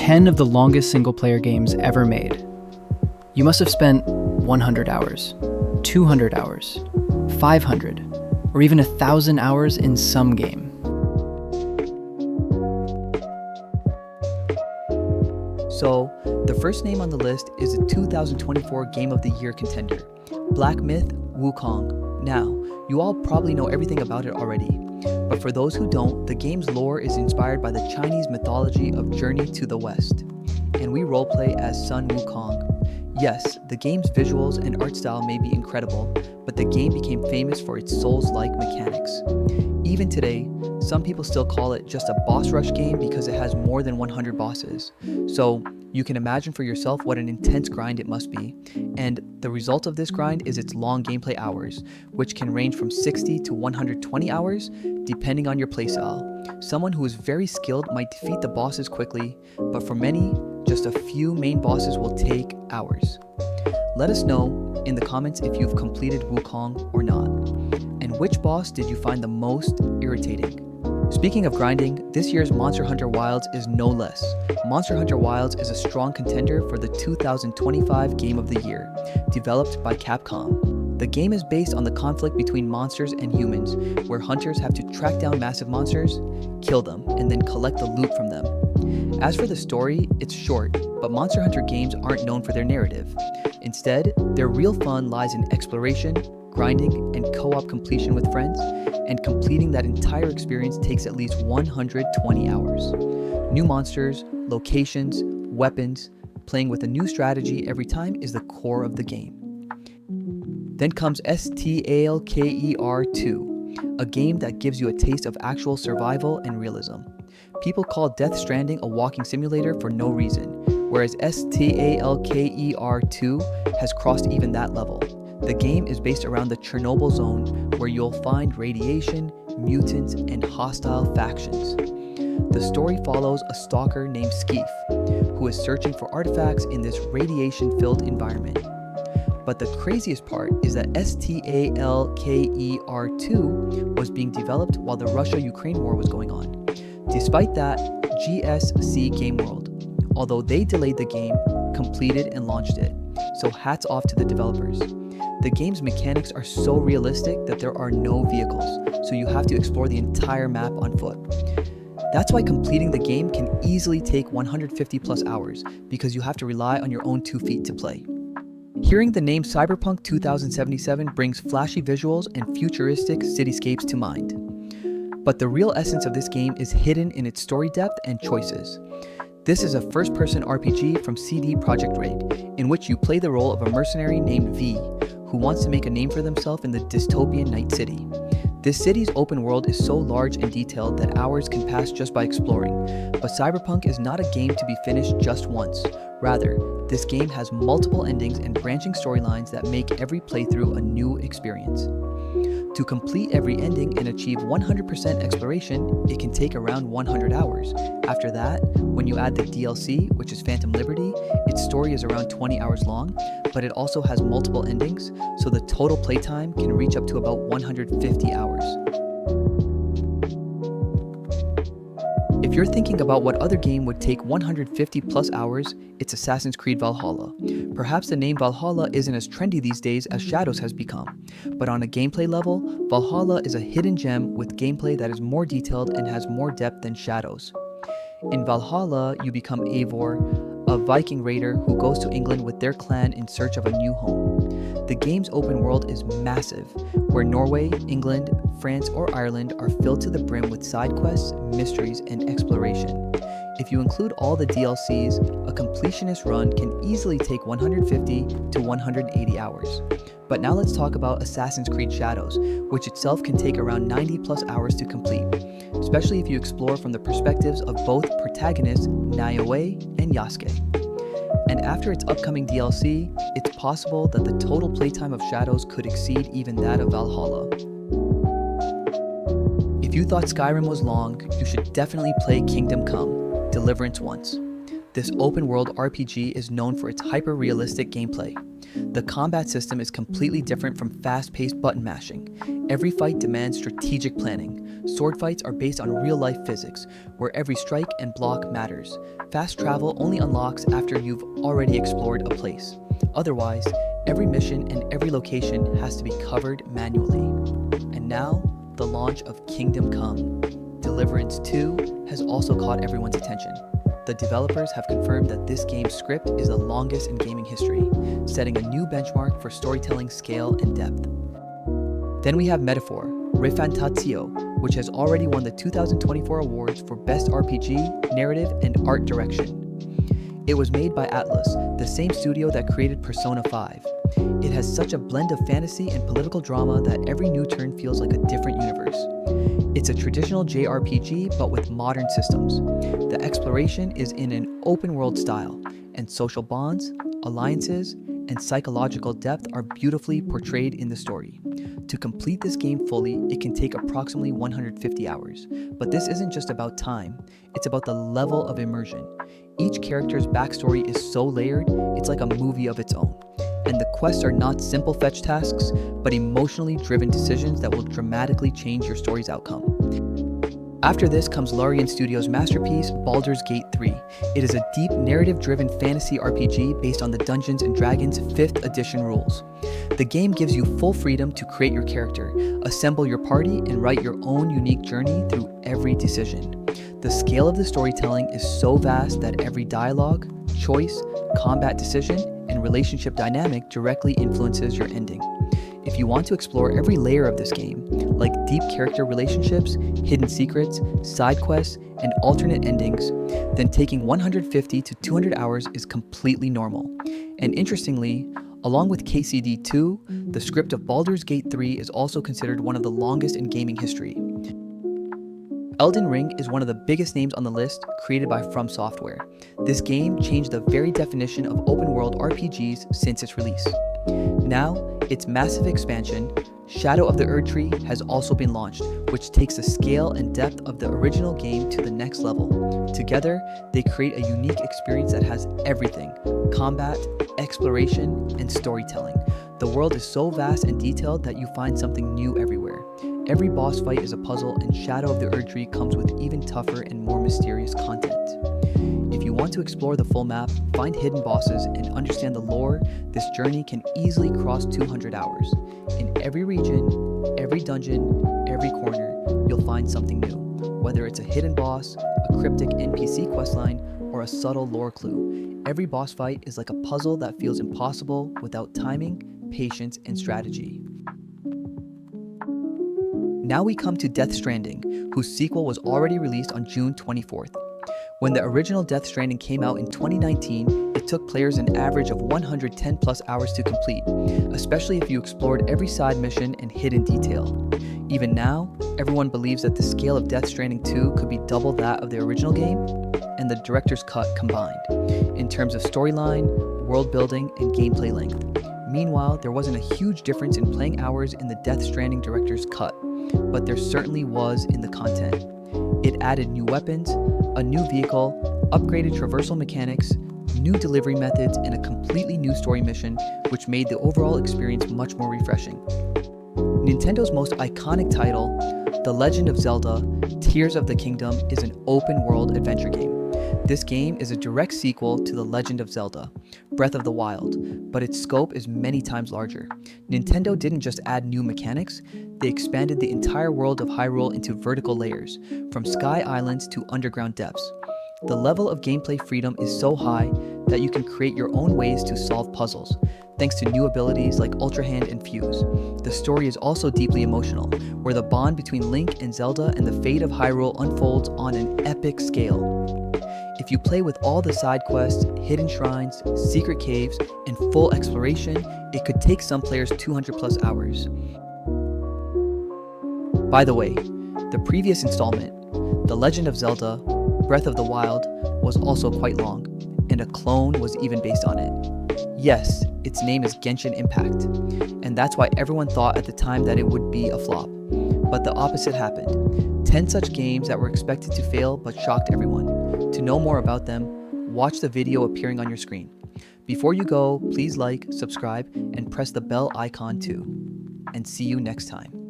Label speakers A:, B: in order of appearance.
A: 10 of the longest single-player games ever made. You must have spent 100 hours, 200 hours, 500, or even 1,000 hours in some game.
B: So, the first name on the list is a 2024 Game of the Year contender, Black Myth: Wukong. Now, you all probably know everything about it already, but for those who don't, the game's lore is inspired by the Chinese mythology of Journey to the West, and we roleplay as Sun Wukong. Yes, the game's visuals and art style may be incredible, but the game became famous for its Souls-like mechanics. Even today, some people still call it just a boss rush game because it has more than 100 bosses. So you can imagine for yourself what an intense grind it must be. And the result of this grind is its long gameplay hours, which can range from 60 to 120 hours, depending on your playstyle. Someone who is very skilled might defeat the bosses quickly, but for many, just a few main bosses will take hours. Let us know in the comments if you've completed Wukong or not. And which boss did you find the most irritating? Speaking of grinding, this year's Monster Hunter Wilds is no less. Monster Hunter Wilds is a strong contender for the 2025 Game of the Year, developed by Capcom. The game is based on the conflict between monsters and humans, where hunters have to track down massive monsters, kill them, and then collect the loot from them. As for the story, it's short, but Monster Hunter games aren't known for their narrative. Instead, their real fun lies in exploration, grinding, and co-op completion with friends, and completing that entire experience takes at least 120 hours. New monsters, locations, weapons, playing with a new strategy every time is the core of the game. Then comes Stalker 2, a game that gives you a taste of actual survival and realism. People call Death Stranding a walking simulator for no reason, whereas Stalker 2 has crossed even that level. The game is based around the Chernobyl zone, where you'll find radiation, mutants, and hostile factions. The story follows a stalker named Skeef, who is searching for artifacts in this radiation-filled environment. But the craziest part is that Stalker 2 was being developed while the Russia-Ukraine war was going on. Despite that, GSC Game World, although they delayed the game, completed and launched it. So hats off to the developers. The game's mechanics are so realistic that there are no vehicles, so you have to explore the entire map on foot. That's why completing the game can easily take 150 plus hours, because you have to rely on your own 2 feet to play. Hearing the name Cyberpunk 2077 brings flashy visuals and futuristic cityscapes to mind. But the real essence of this game is hidden in its story depth and choices. This is a first-person RPG from CD Projekt Red, in which you play the role of a mercenary named V, who wants to make a name for themselves in the dystopian Night City. This city's open world is so large and detailed that hours can pass just by exploring, but Cyberpunk is not a game to be finished just once. Rather, this game has multiple endings and branching storylines that make every playthrough a new experience. To complete every ending and achieve 100% exploration, it can take around 100 hours. After that, when you add the DLC, which is Phantom Liberty, its story is around 20 hours long, but it also has multiple endings, so the total playtime can reach up to about 150 hours. If you're thinking about what other game would take 150 plus hours, it's Assassin's Creed Valhalla. Perhaps the name Valhalla isn't as trendy these days as Shadows has become, but on a gameplay level, Valhalla is a hidden gem with gameplay that is more detailed and has more depth than Shadows. In Valhalla, you become Eivor, a Viking raider who goes to England with their clan in search of a new home. The game's open world is massive, where Norway, England, France, or Ireland are filled to the brim with side quests, mysteries, and exploration. If you include all the DLCs, a completionist run can easily take 150 to 180 hours. But now let's talk about Assassin's Creed Shadows, which itself can take around 90 plus hours to complete, especially if you explore from the perspectives of both protagonists Naoe and Yasuke. And after its upcoming DLC, it's possible that the total playtime of Shadows could exceed even that of Valhalla. If you thought Skyrim was long, you should definitely play Kingdom Come: Deliverance once. This open-world RPG is known for its hyper-realistic gameplay. The combat system is completely different from fast-paced button mashing. Every fight demands strategic planning, Sword fights are based on real-life physics, where every strike and block matters. Fast travel only unlocks after you've already explored a place. Otherwise, every mission and every location has to be covered manually. And now, the launch of Kingdom Come. Deliverance 2 has also caught everyone's attention. The developers have confirmed that this game's script is the longest in gaming history, setting a new benchmark for storytelling scale and depth. Then we have Metaphor, Refantatio, which has already won the 2024 awards for Best RPG, Narrative, and Art Direction. It was made by Atlas, the same studio that created Persona 5. It has such a blend of fantasy and political drama that every new turn feels like a different universe. It's a traditional JRPG but with modern systems. The exploration is in an open world style, and social bonds, alliances, and psychological depth are beautifully portrayed in the story. To complete this game fully, it can take approximately 150 hours, but this isn't just about time, it's about the level of immersion. Each character's backstory is so layered, it's like a movie of its own. And the quests are not simple fetch tasks, but emotionally driven decisions that will dramatically change your story's outcome. After this comes Larian Studios' masterpiece, Baldur's Gate 3. It is a deep, narrative-driven fantasy RPG based on the Dungeons & Dragons 5th edition rules. The game gives you full freedom to create your character, assemble your party, and write your own unique journey through every decision. The scale of the storytelling is so vast that every dialogue, choice, combat decision, and relationship dynamic directly influences your ending. If you want to explore every layer of this game, like deep character relationships, hidden secrets, side quests, and alternate endings, then taking 150 to 200 hours is completely normal. And interestingly, along with KCD 2, the script of Baldur's Gate 3 is also considered one of the longest in gaming history. Elden Ring is one of the biggest names on the list, created by From Software. This game changed the very definition of open-world RPGs since its release. Now, its massive expansion, Shadow of the Erdtree, has also been launched, which takes the scale and depth of the original game to the next level. Together, they create a unique experience that has everything: combat, exploration, and storytelling. The world is so vast and detailed that you find something new everywhere. Every boss fight is a puzzle, and Shadow of the Erdtree comes with even tougher and more mysterious content. If you want to explore the full map, find hidden bosses, and understand the lore, this journey can easily cross 200 hours. In every region, every dungeon, every corner, you'll find something new. Whether it's a hidden boss, a cryptic NPC questline, or a subtle lore clue, every boss fight is like a puzzle that feels impossible without timing, patience, and strategy. Now we come to Death Stranding, whose sequel was already released on June 24th. When the original Death Stranding came out in 2019, it took players an average of 110 plus hours to complete, especially if you explored every side mission and hidden detail. Even now, everyone believes that the scale of Death Stranding 2 could be double that of the original game and the director's cut combined, in terms of storyline, world building, and gameplay length. Meanwhile, there wasn't a huge difference in playing hours in the Death Stranding director's cut, but there certainly was in the content. It added new weapons, a new vehicle, upgraded traversal mechanics, new delivery methods, and a completely new story mission, which made the overall experience much more refreshing. Nintendo's most iconic title, The Legend of Zelda: Tears of the Kingdom, is an open-world adventure game. This game is a direct sequel to The Legend of Zelda: Breath of the Wild, but its scope is many times larger. Nintendo didn't just add new mechanics, they expanded the entire world of Hyrule into vertical layers, from sky islands to underground depths. The level of gameplay freedom is so high that you can create your own ways to solve puzzles, thanks to new abilities like Ultra Hand and Fuse. The story is also deeply emotional, where the bond between Link and Zelda and the fate of Hyrule unfolds on an epic scale. If you play with all the side quests, hidden shrines, secret caves, and full exploration, it could take some players 200 plus hours. By the way, the previous installment, The Legend of Zelda: Breath of the Wild, was also quite long, and a clone was even based on it. Yes, its name is Genshin Impact, and that's why everyone thought at the time that it would be a flop. But the opposite happened. 10 such games that were expected to fail but shocked everyone. To know more about them, watch the video appearing on your screen. Before you go, please like, subscribe, and press the bell icon too. And see you next time.